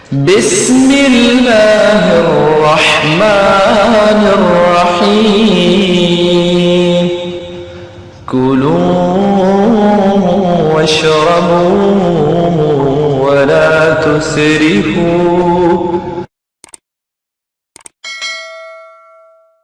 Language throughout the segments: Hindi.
बिस्मिल्लाहिर्रहमानिर्रहीम कुलू वशरबू वला तुसरिफू।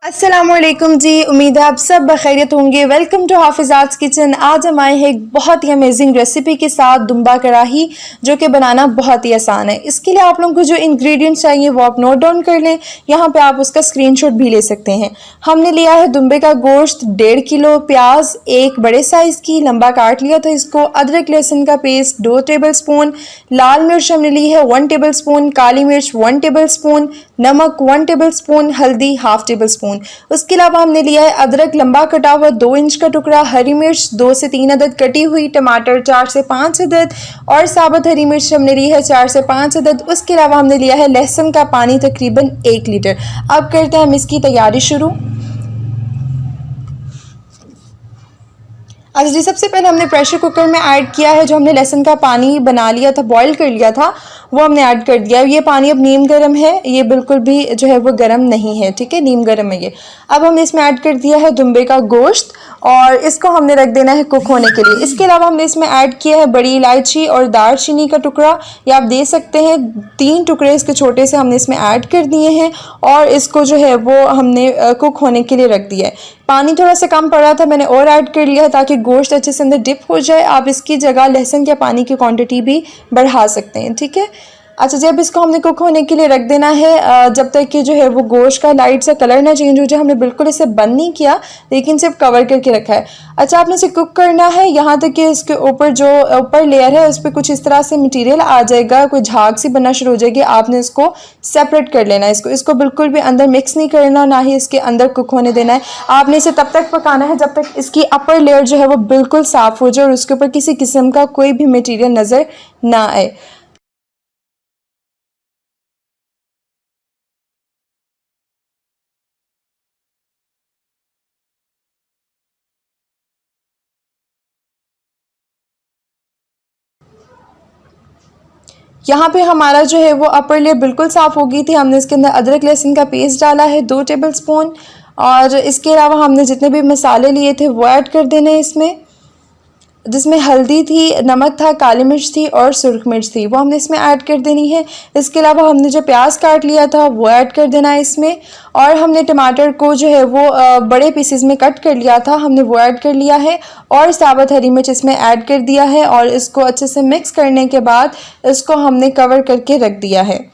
अस्सलामुअलैकुम जी, उम्मीद है आप सब बखैरियत होंगे। Welcome to Hafiza's kitchen. आज हम आए हैं एक बहुत ही अमेजिंग रेसिपी के साथ, दुम्बा कढ़ाई, जो कि बनाना बहुत ही आसान है। इसके लिए आप लोगों को जो इंग्रेडिएंट्स चाहिए वो आप नोट डाउन कर लें। यहाँ पे आप उसका स्क्रीनशॉट भी ले सकते हैं। हमने लिया है दुम्बे का गोश्त 1.5 किलो, प्याज एक बड़े साइज़ की लंबा काट लिया था इसको, अदरक लहसुन का पेस्ट 2 टेबल स्पून, लाल मिर्च हमने ली है 1 टेबल स्पून, काली मिर्च 1 टेबल स्पून, नमक 1 टेबल स्पून, हल्दी हाफ टेबल स्पून। उसके अलावा हमने लिया है अदरक लंबा कटा हुआ 2 इंच का टुकड़ा, हरी मिर्च 2 से 3 अदद कटी हुई, टमाटर 4 से 5 अदद और साबुत हरी मिर्च हमने ली है 4 से 5 अदद। उसके अलावा हमने लिया है लहसुन का पानी तकरीबन 1 लीटर। अब करते हैं हम इसकी तैयारी शुरू। अच्छा जी, सबसे पहले हमने प्रेशर कुकर में ऐड किया है जो हमने लहसुन का पानी बना लिया था, बॉईल कर लिया था, वो हमने ऐड कर दिया। ये पानी अब नीम गर्म है, ये बिल्कुल भी जो है वो गर्म नहीं है, ठीक है, नीम गर्म है ये। अब हमने इसमें ऐड कर दिया है दुम्बे का गोश्त और इसको हमने रख देना है कुक होने के लिए। इसके अलावा हमने इसमें ऐड किया है बड़ी इलायची और दालचीनी का टुकड़ा, या आप दे सकते हैं 3 टुकड़े इसके छोटे से हमने इसमें ऐड कर दिए हैं और इसको जो है वो हमने कुक होने के लिए रख दिया है। पानी थोड़ा सा कम पड़ा था, मैंने और ऐड कर लिया है ताकि गोश्त अच्छे से अंदर डिप हो जाए। आप इसकी जगह लहसुन के पानी की क्वांटिटी भी बढ़ा सकते हैं, ठीक है। अच्छा, जब इसको हमने कुक होने के लिए रख देना है जब तक कि जो है वो गोश्त का लाइट सा कलर ना चेंज हो जाए। हमने बिल्कुल इसे बंद नहीं किया, लेकिन सिर्फ कवर करके रखा है। अच्छा, आपने इसे कुक करना है यहाँ तक कि इसके ऊपर जो ऊपर लेयर है उस पर कुछ इस तरह से मटेरियल आ जाएगा, कोई झाग सी बनना शुरू हो जाएगी। आपने इसको सेपरेट कर लेना है, इसको बिल्कुल भी अंदर मिक्स नहीं करना, ना ही इसके अंदर कुक होने देना है। आपने इसे तब तक पकाना है जब तक इसकी अपर लेयर जो है वो बिल्कुल साफ़ हो जाए और उसके ऊपर किसी किस्म का कोई भी मटीरियल नज़र ना आए। यहाँ पे हमारा जो है वो अपर लेयर बिल्कुल साफ़ हो गई थी। हमने इसके अंदर अदरक लहसुन का पेस्ट डाला है 2 टेबल स्पून और इसके अलावा हमने जितने भी मसाले लिए थे वो ऐड कर देने इसमें, जिसमें हल्दी थी, नमक था, काली मिर्च थी और सुरख मिर्च थी, वो हमने इसमें ऐड कर देनी है। इसके अलावा हमने जो प्याज काट लिया था वो ऐड कर देना है इसमें, और हमने टमाटर को जो है वो बड़े पीसेस में कट कर लिया था, हमने वो ऐड कर लिया है और साबुत हरी मिर्च इसमें ऐड कर दिया है और इसको अच्छे से मिक्स करने के बाद इसको हमने कवर करके रख दिया है।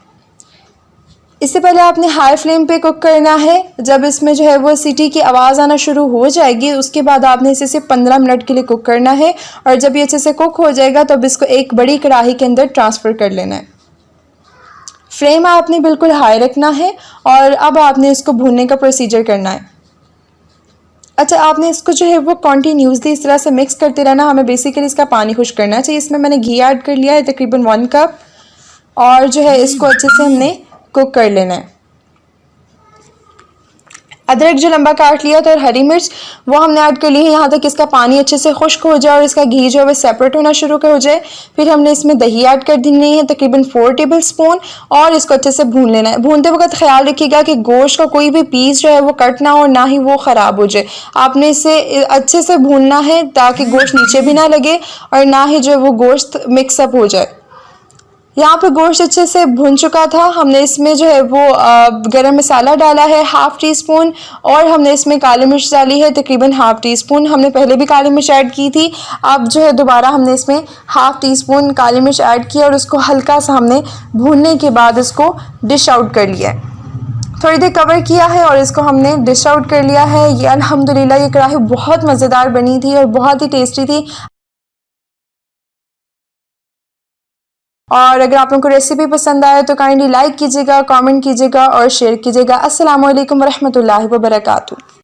इससे पहले आपने हाई फ्लेम पे कुक करना है। जब इसमें जो है वो सीटी की आवाज़ आना शुरू हो जाएगी उसके बाद आपने इसे सिर्फ 15 मिनट के लिए कुक करना है, और जब ये अच्छे से कुक हो जाएगा तो अब इसको एक बड़ी कढ़ाई के अंदर ट्रांसफ़र कर लेना है। फ्लेम आपने बिल्कुल हाई रखना है और अब आपने इसको भूनने का प्रोसीजर करना है। अच्छा, आपने इसको जो है वो कॉन्टीन्यूसली इस तरह से मिक्स करते रहना। हमें बेसिकली इसका पानी खुश करना चाहिए। इसमें मैंने घी ऐड कर लिया है तकरीबन 1 कप, और जो है इसको अच्छे से हमने कुक कर लेना है। अदरक जो लंबा काट लिया था और हरी मिर्च वो हमने ऐड कर ली है यहाँ तक इसका पानी अच्छे से खुश्क हो जाए और इसका घी जो है वो सेपरेट होना शुरू हो जाए। फिर हमने इसमें दही ऐड कर देनी है तकरीबन 4 टेबल स्पून, और इसको अच्छे से भून लेना है। भूनते वक्त ख्याल रखिएगा कि गोश्त का कोई भी पीस जो है वो कट ना हो, ना ही वो ख़राब हो जाए। आपने इसे अच्छे से भूनना है ताकि गोश्त नीचे भी ना लगे और ना ही जो है वो गोश्त मिक्सअप हो जाए। यहाँ पे गोश्त अच्छे से भुन चुका था। हमने इसमें जो है वो गरम मसाला डाला है हाफ़ टी स्पून, और हमने इसमें काली मिर्च डाली है तकरीबन हाफ़ टी स्पून। हमने पहले भी काली मिर्च ऐड की थी, अब जो है दोबारा हमने इसमें हाफ़ टी स्पून काली मिर्च ऐड किया और उसको हल्का सा हमने भूनने के बाद इसको डिश आउट कर लिया है। थोड़ी देर कवर किया है और इसको हमने डिश आउट कर लिया है। ये अल्हम्दुलिल्लाह ये कढ़ाई बहुत मज़ेदार बनी थी और बहुत ही टेस्टी थी। और अगर आप लोगों को रेसिपी पसंद आए तो काइंडली लाइक कीजिएगा, कमेंट कीजिएगा और शेयर कीजिएगा। अस्सलाम वालेकुम रहमतुल्लाहि व बरकातुहू।